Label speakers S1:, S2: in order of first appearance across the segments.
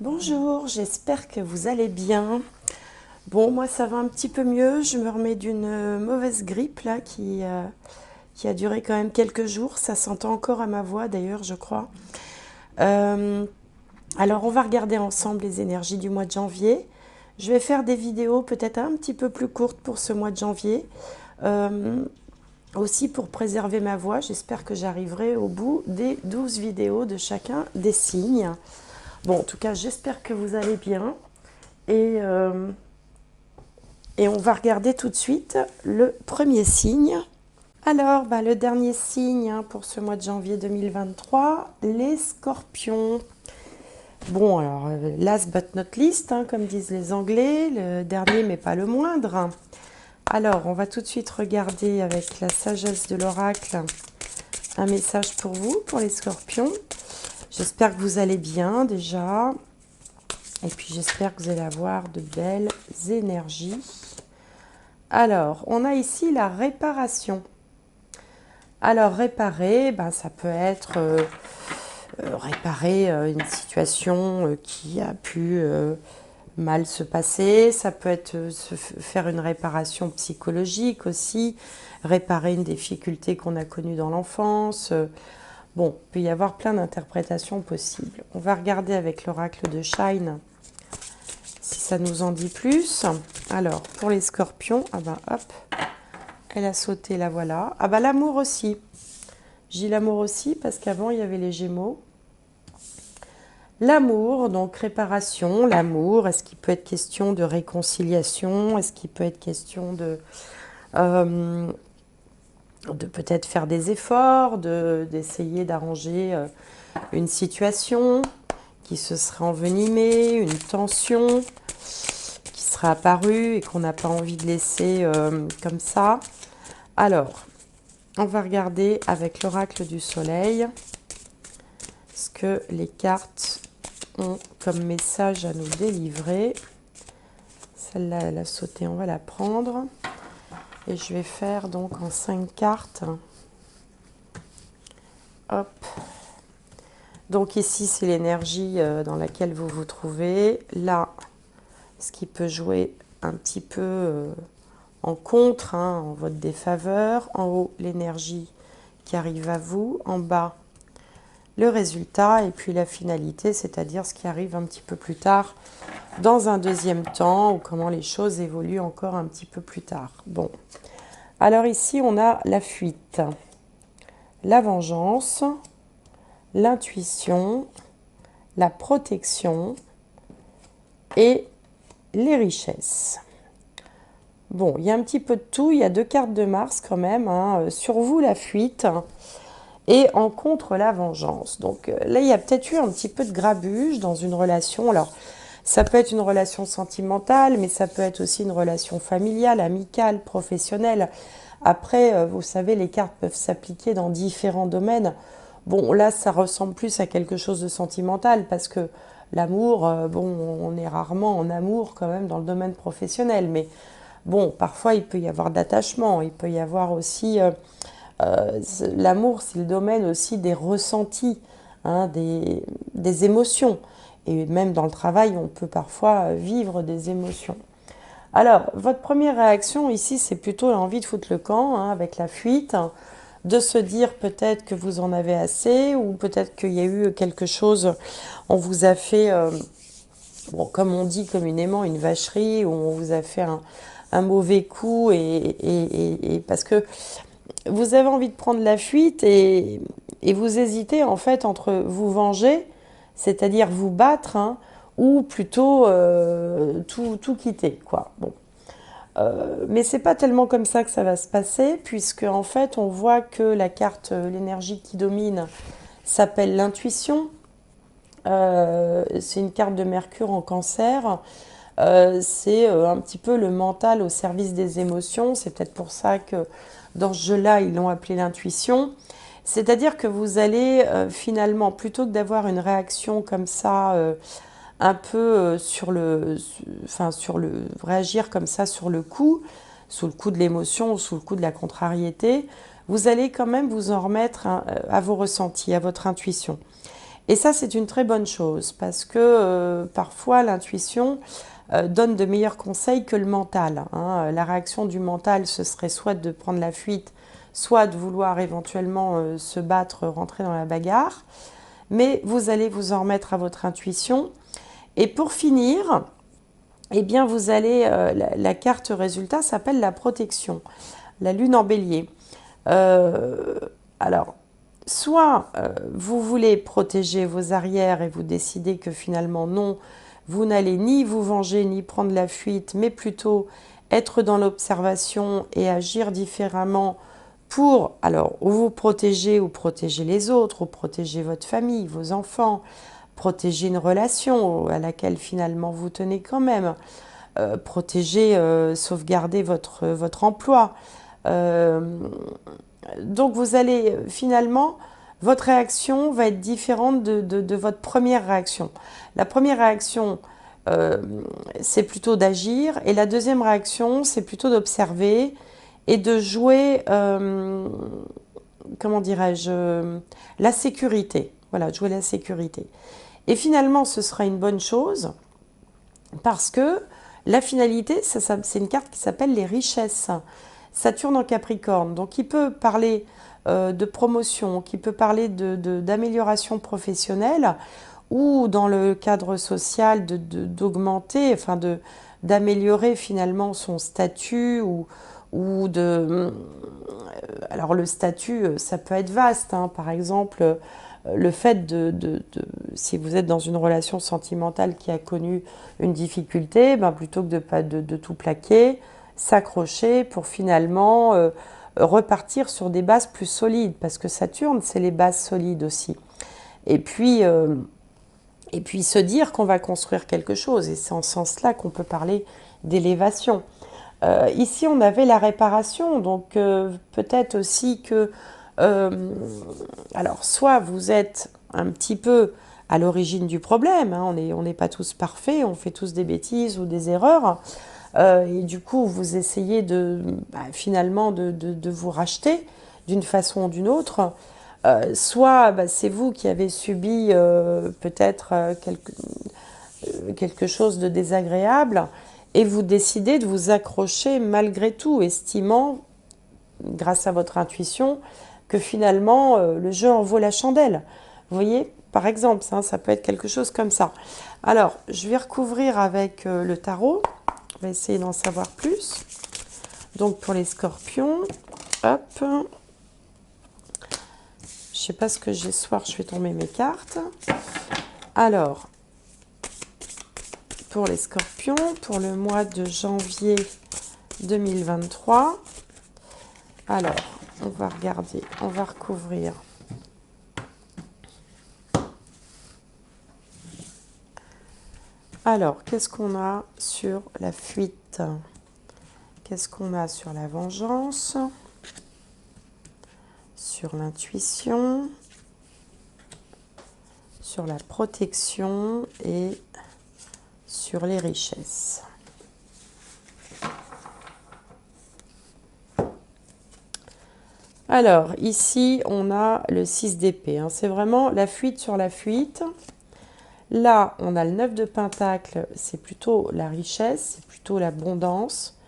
S1: Bonjour, j'espère que vous allez bien. Bon, moi ça va un petit peu mieux. Je me remets d'une mauvaise grippe là qui a duré quand même quelques jours. Ça s'entend encore à ma voix d'ailleurs, je crois. Euh, alors on va regarder ensemble les énergies du mois de janvier. Je vais faire des vidéos peut-être un petit peu plus courtes pour ce mois de janvier. Euh, Aussi pour préserver ma voix, j'espère que j'arriverai au bout des 12 vidéos de chacun des signes. Bon, en tout cas, j'espère que vous allez bien. Et, euh, et on va regarder tout de suite le premier signe. Alors, le dernier signe pour ce mois de janvier 2023, les scorpions. Bon, alors, last but not least, comme disent les Anglais, le dernier mais pas le moindre. Alors, on va tout de suite regarder avec la sagesse de l'oracle un message pour vous, pour les scorpions. J'espère que vous allez bien déjà. Et puis j'espère que vous allez avoir de belles énergies. Alors, on a ici la réparation. Alors, réparer, ça peut être réparer une situation qui a pu mal se passer. Ça peut être faire une réparation psychologique aussi, réparer une difficulté qu'on a connue dans l'enfance. Bon, il peut y avoir plein d'interprétations possibles. On va regarder avec l'oracle de Shine si ça nous en dit plus. Alors, pour les scorpions, hop, elle a sauté, la voilà. L'amour aussi. J'ai l'amour aussi parce qu'avant, il y avait les Gémeaux. L'amour, donc réparation, l'amour, est-ce qu'il peut être question de réconciliation? Est-ce qu'il peut être question de peut-être faire des efforts, d'essayer d'arranger une situation qui se serait envenimée, une tension qui serait apparue et qu'on n'a pas envie de laisser comme ça. Alors, on va regarder avec l'oracle du soleil ce que les cartes ont comme message à nous délivrer. Celle-là, elle a sauté, on va la prendre. Et je vais faire donc en 5 cartes. Hop. Donc ici, c'est l'énergie dans laquelle vous vous trouvez. Là, ce qui peut jouer un petit peu en contre, en votre défaveur. En haut, l'énergie qui arrive à vous. En bas, le résultat. Et puis la finalité, c'est-à-dire ce qui arrive un petit peu plus tard dans un deuxième temps, ou comment les choses évoluent encore un petit peu plus tard. Bon. Alors ici, on a la fuite, la vengeance, l'intuition, la protection et les richesses. Bon, il y a un petit peu de tout. Il y a 2 cartes de Mars quand même. Sur vous, la fuite et en contre, la vengeance. Donc là, il y a peut-être eu un petit peu de grabuge dans une relation. Alors, ça peut être une relation sentimentale, mais ça peut être aussi une relation familiale, amicale, professionnelle. Après, vous savez, les cartes peuvent s'appliquer dans différents domaines. Bon, là, ça ressemble plus à quelque chose de sentimental parce que l'amour, on est rarement en amour quand même dans le domaine professionnel. Mais bon, parfois, il peut y avoir d'attachement. Il peut y avoir aussi... l'amour, c'est le domaine aussi des ressentis, des émotions. Et même dans le travail, on peut parfois vivre des émotions. Alors, votre première réaction ici, c'est plutôt l'envie de foutre le camp avec la fuite, de se dire peut-être que vous en avez assez, ou peut-être qu'il y a eu quelque chose, on vous a fait, comme on dit communément, une vacherie, ou on vous a fait un mauvais coup, et parce que vous avez envie de prendre la fuite et vous hésitez en fait entre vous venger, c'est-à-dire vous battre, ou plutôt tout quitter, quoi. Bon. Mais c'est pas tellement comme ça que ça va se passer, puisque en fait on voit que la carte, l'énergie qui domine, s'appelle l'intuition. C'est une carte de Mercure en Cancer. C'est un petit peu le mental au service des émotions. C'est peut-être pour ça que dans ce jeu-là, ils l'ont appelé l'intuition. C'est-à-dire que vous allez finalement, plutôt que d'avoir une réaction comme ça, un peu réagir comme ça sur le coup, sous le coup de l'émotion ou sous le coup de la contrariété, vous allez quand même vous en remettre à vos ressentis, à votre intuition. Et ça, c'est une très bonne chose parce que parfois, l'intuition donne de meilleurs conseils que le mental, hein. La réaction du mental, ce serait soit de prendre la fuite, soit de vouloir éventuellement se battre, rentrer dans la bagarre. Mais vous allez vous en remettre à votre intuition. Et pour finir, eh bien, vous allez, la carte résultat s'appelle la protection, la lune en bélier. Alors, soit vous voulez protéger vos arrières et vous décidez que finalement non, vous n'allez ni vous venger ni prendre la fuite, mais plutôt être dans l'observation et agir différemment pour, alors, ou vous protéger ou protéger les autres, ou protéger votre famille, vos enfants, protéger une relation à laquelle finalement vous tenez quand même, protéger, sauvegarder votre emploi. Donc vous allez finalement, votre réaction va être différente de votre première réaction. La première réaction, c'est plutôt d'agir, et la deuxième réaction, c'est plutôt d'observer et de jouer, comment dirais-je, la sécurité. Voilà, jouer la sécurité. Et finalement, ce sera une bonne chose parce que la finalité, c'est une carte qui s'appelle les richesses. Saturne en Capricorne, donc il peut parler de promotion, qui peut parler d'amélioration professionnelle ou dans le cadre social d'augmenter, enfin d'améliorer finalement son statut ou de... Alors le statut, ça peut être vaste, hein. Par exemple, le fait si vous êtes dans une relation sentimentale qui a connu une difficulté, ben, plutôt que de tout plaquer, s'accrocher pour finalement repartir sur des bases plus solides, parce que Saturne, c'est les bases solides aussi. Et puis se dire qu'on va construire quelque chose, et c'est en ce sens-là qu'on peut parler d'élévation. Ici, on avait la réparation, donc peut-être aussi que... alors, soit vous êtes un petit peu à l'origine du problème, hein, on n'est pas tous parfaits, on fait tous des bêtises ou des erreurs, et du coup, vous essayez finalement de vous racheter d'une façon ou d'une autre. Soit c'est vous qui avez subi peut-être quelque chose de désagréable, et vous décidez de vous accrocher malgré tout, estimant, grâce à votre intuition, que finalement le jeu en vaut la chandelle. Vous voyez, par exemple, ça peut être quelque chose comme ça. Alors, je vais recouvrir avec le tarot. On va essayer d'en savoir plus. Donc, pour les scorpions, hop. Je ne sais pas ce que j'ai ce soir, je vais tomber mes cartes. Alors, pour les scorpions, pour le mois de janvier 2023. Alors, on va regarder, on va recouvrir. Alors, qu'est-ce qu'on a sur la fuite? Qu'est-ce qu'on a sur la vengeance? Sur l'intuition? Sur la protection et sur les richesses. Alors, ici, on a le 6 d'épée, hein. C'est vraiment la fuite sur la fuite. Là, on a le 9 de pentacle, c'est plutôt la richesse, c'est plutôt l'abondance.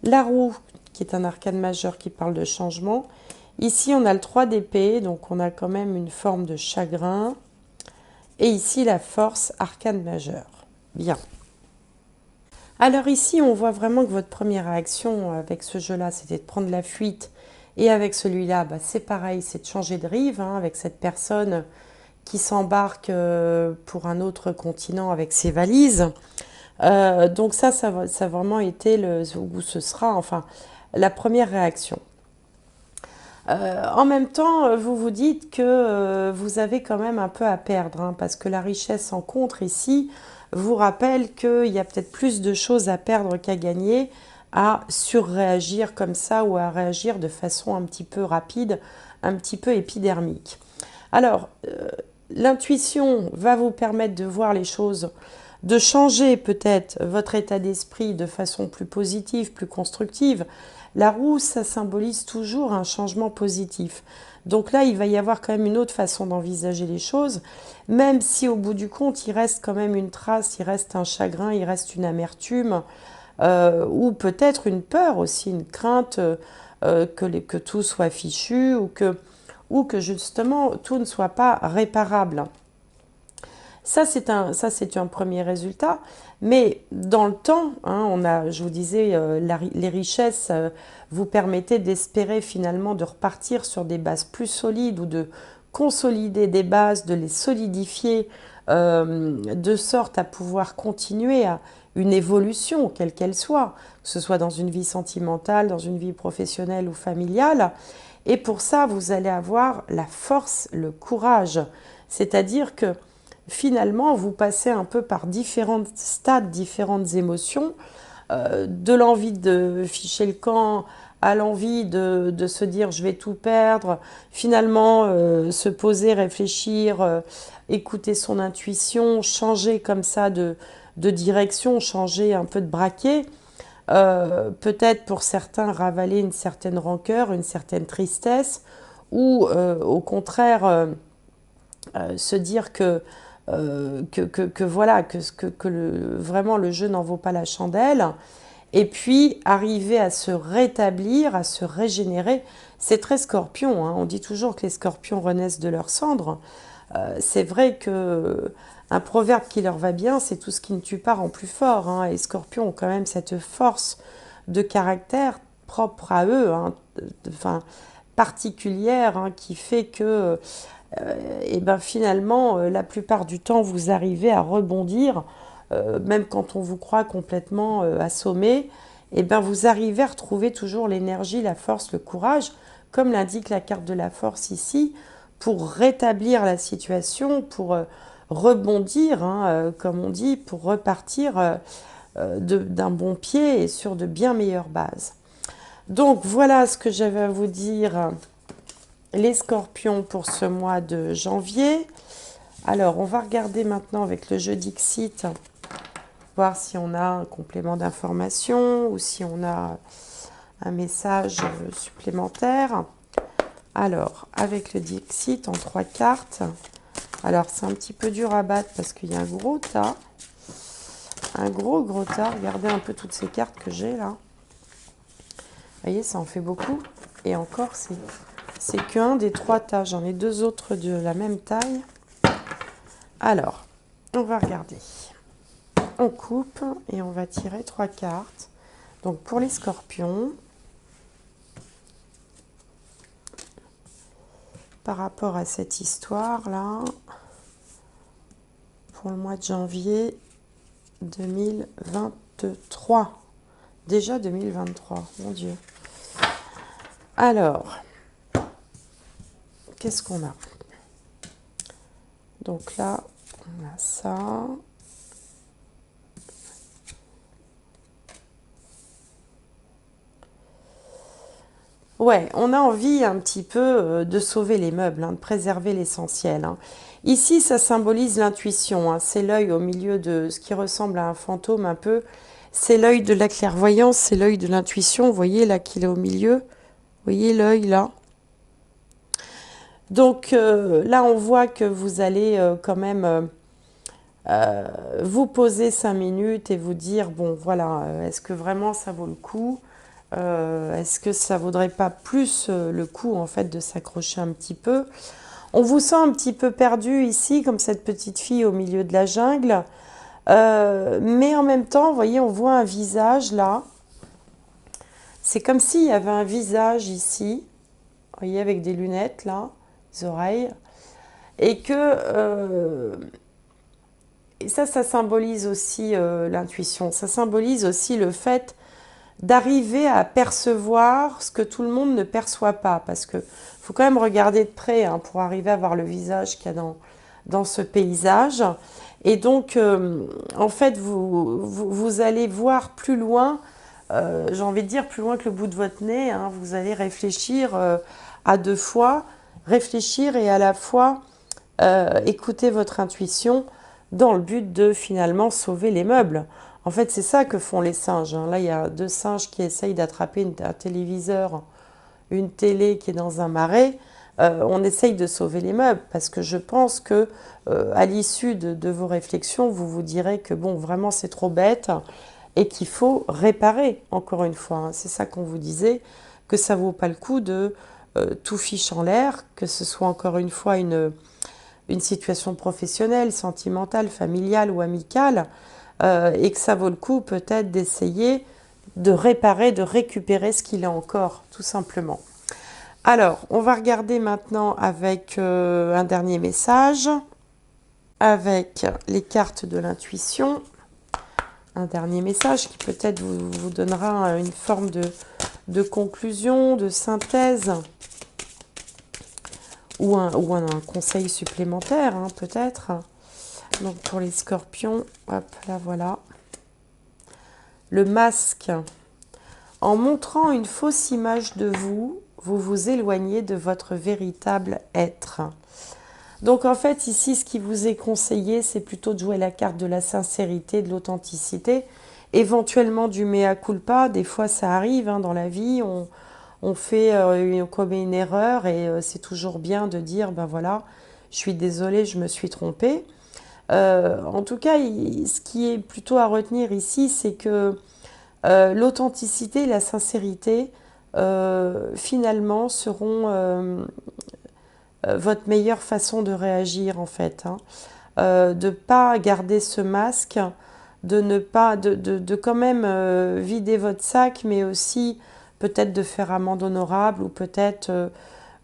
S1: La roue, qui est un arcane majeur qui parle de changement. Ici, on a le 3 d'épée, donc on a quand même une forme de chagrin. Et ici, la force, arcane majeur. Bien. Alors ici, on voit vraiment que votre première réaction avec ce jeu-là, c'était de prendre la fuite. Et avec celui-là, c'est pareil, c'est de changer de rive, hein, avec cette personne qui s'embarque pour un autre continent avec ses valises. Donc ça a vraiment été, ou ce sera, enfin, la première réaction. En même temps, vous vous dites que vous avez quand même un peu à perdre, hein, parce que la richesse en contre ici vous rappelle qu'il y a peut-être plus de choses à perdre qu'à gagner, à surréagir comme ça ou à réagir de façon un petit peu rapide, un petit peu épidermique. Alors, l'intuition va vous permettre de voir les choses de changer peut-être votre état d'esprit de façon plus positive, plus constructive. La roue, ça symbolise toujours un changement positif. Donc là, il va y avoir quand même une autre façon d'envisager les choses, même si au bout du compte, il reste quand même une trace, il reste un chagrin, il reste une amertume, ou peut-être une peur aussi, une crainte que tout soit fichu, ou que justement tout ne soit pas réparable. Ça, c'est un premier résultat. Mais dans le temps, hein, je vous disais, les richesses vous permettaient d'espérer finalement de repartir sur des bases plus solides ou de consolider des bases, de les solidifier de sorte à pouvoir continuer à une évolution, quelle qu'elle soit, que ce soit dans une vie sentimentale, dans une vie professionnelle ou familiale. Et pour ça, vous allez avoir la force, le courage. C'est-à-dire que finalement, vous passez un peu par différents stades, différentes émotions, de l'envie de ficher le camp à l'envie de se dire je vais tout perdre, finalement se poser, réfléchir, écouter son intuition, changer comme ça de direction, changer un peu de braquet, peut-être pour certains ravaler une certaine rancœur, une certaine tristesse, ou au contraire se dire voilà, vraiment le jeu n'en vaut pas la chandelle, et puis arriver à se rétablir, à se régénérer. C'est très scorpion, hein. On dit toujours que les scorpions renaissent de leurs cendres. C'est vrai que un proverbe qui leur va bien, c'est tout ce qui ne tue pas rend plus fort, hein. Les scorpions ont quand même cette force de caractère propre à eux, hein, enfin, particulière, hein, qui fait que et ben finalement, la plupart du temps, vous arrivez à rebondir, même quand on vous croit complètement assommé, et ben vous arrivez à retrouver toujours l'énergie, la force, le courage, comme l'indique la carte de la force ici, pour rétablir la situation, pour rebondir, hein, comme on dit, pour repartir d'un bon pied et sur de bien meilleures bases. Donc voilà ce que j'avais à vous dire, les scorpions, pour ce mois de janvier. Alors on va regarder maintenant avec le jeu Dixit, voir si on a un complément d'information ou si on a un message supplémentaire. Alors avec le Dixit en 3 cartes, alors c'est un petit peu dur à battre parce qu'il y a un gros tas, un gros tas. Regardez un peu toutes ces cartes que j'ai là. Vous voyez, ça en fait beaucoup. Et encore, c'est qu'un des 3 tas. J'en ai 2 autres de la même taille. Alors, on va regarder. On coupe et on va tirer 3 cartes. Donc, pour les scorpions, par rapport à cette histoire-là, pour le mois de janvier 2023. Déjà 2023, mon Dieu. Alors, qu'est-ce qu'on a? Donc là, on a ça. Ouais, on a envie un petit peu de sauver les meubles, hein, de préserver l'essentiel, hein. Ici, ça symbolise l'intuition, hein. C'est l'œil au milieu de ce qui ressemble à un fantôme un peu. C'est l'œil de la clairvoyance, c'est l'œil de l'intuition. Vous voyez là qu'il est au milieu. Vous voyez l'œil là. Donc là, on voit que vous allez quand même vous poser 5 minutes et vous dire, bon voilà, est-ce que vraiment ça vaut le coup? Est-ce que ça vaudrait pas plus le coup en fait de s'accrocher un petit peu? On vous sent un petit peu perdu ici, comme cette petite fille au milieu de la jungle. Mais en même temps, vous voyez, on voit un visage là. C'est comme s'il y avait un visage ici, vous voyez, avec des lunettes là, des oreilles. Et que... et ça symbolise aussi l'intuition. Ça symbolise aussi le fait d'arriver à percevoir ce que tout le monde ne perçoit pas. Parce qu'il faut quand même regarder de près, hein, pour arriver à voir le visage qu'il y a dans ce paysage. Et donc, en fait, vous allez voir plus loin, j'ai envie de dire plus loin que le bout de votre nez, hein. Vous allez réfléchir à 2 fois, réfléchir et à la fois écouter votre intuition dans le but de finalement sauver les meubles. En fait, c'est ça que font les singes, hein. Là, il y a deux singes qui essayent d'attraper un téléviseur, une télé qui est dans un marais. On essaye de sauver les meubles parce que je pense que à l'issue de vos réflexions, vous vous direz que bon, vraiment, c'est trop bête et qu'il faut réparer, encore une fois, hein. C'est ça qu'on vous disait, que ça vaut pas le coup de tout fiche en l'air, que ce soit encore une fois une situation professionnelle, sentimentale, familiale ou amicale, et que ça vaut le coup peut-être d'essayer de réparer, de récupérer ce qu'il a encore, tout simplement. Alors, on va regarder maintenant avec un dernier message, avec les cartes de l'intuition. Un dernier message qui peut-être vous donnera une forme de conclusion, de synthèse, ou un conseil supplémentaire, hein, peut-être. Donc pour les scorpions, hop, là voilà. Le masque. En montrant une fausse image de vous, vous vous éloignez de votre véritable être. Donc en fait, ici, ce qui vous est conseillé, c'est plutôt de jouer la carte de la sincérité, de l'authenticité, éventuellement du mea culpa. Des fois, ça arrive hein, dans la vie, on commet une erreur et c'est toujours bien de dire, ben voilà, je suis désolée, je me suis trompée. En tout cas, ce qui est plutôt à retenir ici, c'est que l'authenticité et la sincérité, finalement, seront votre meilleure façon de réagir, en fait. Hein. De ne pas garder ce masque, de ne pas, de quand même vider votre sac, mais aussi peut-être de faire amende honorable ou peut-être,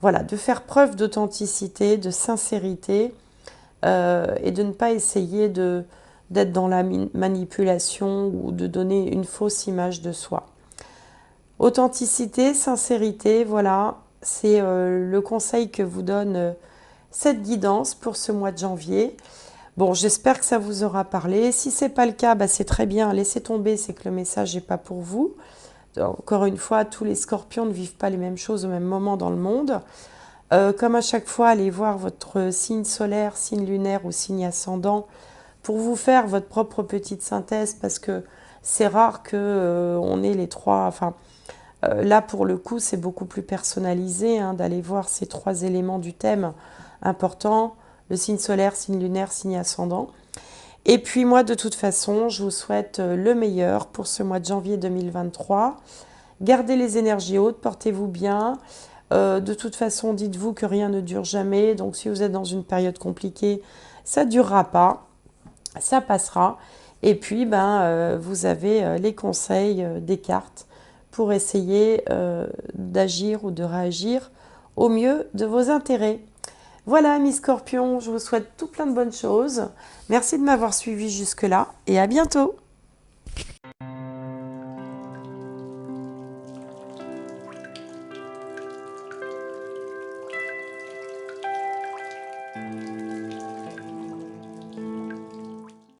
S1: voilà, de faire preuve d'authenticité, de sincérité et de ne pas essayer d'être dans la manipulation ou de donner une fausse image de soi. Authenticité, sincérité, voilà, c'est le conseil que vous donne cette guidance pour ce mois de janvier. Bon, j'espère que ça vous aura parlé. Si ce n'est pas le cas, bah, c'est très bien, laissez tomber, c'est que le message n'est pas pour vous. Encore une fois, tous les scorpions ne vivent pas les mêmes choses au même moment dans le monde. Comme à chaque fois, allez voir votre signe solaire, signe lunaire ou signe ascendant pour vous faire votre propre petite synthèse parce que c'est rare qu'on ait les trois... Enfin, là, pour le coup, c'est beaucoup plus personnalisé hein, d'aller voir ces trois éléments du thème importants, le signe solaire, signe lunaire, signe ascendant. Et puis moi, de toute façon, je vous souhaite le meilleur pour ce mois de janvier 2023. Gardez les énergies hautes, portez-vous bien. De toute façon, dites-vous que rien ne dure jamais. Donc, si vous êtes dans une période compliquée, ça ne durera pas. Ça passera. Et puis, vous avez les conseils des cartes pour essayer d'agir ou de réagir au mieux de vos intérêts. Voilà, mes scorpions, je vous souhaite tout plein de bonnes choses. Merci de m'avoir suivi jusque-là et à bientôt.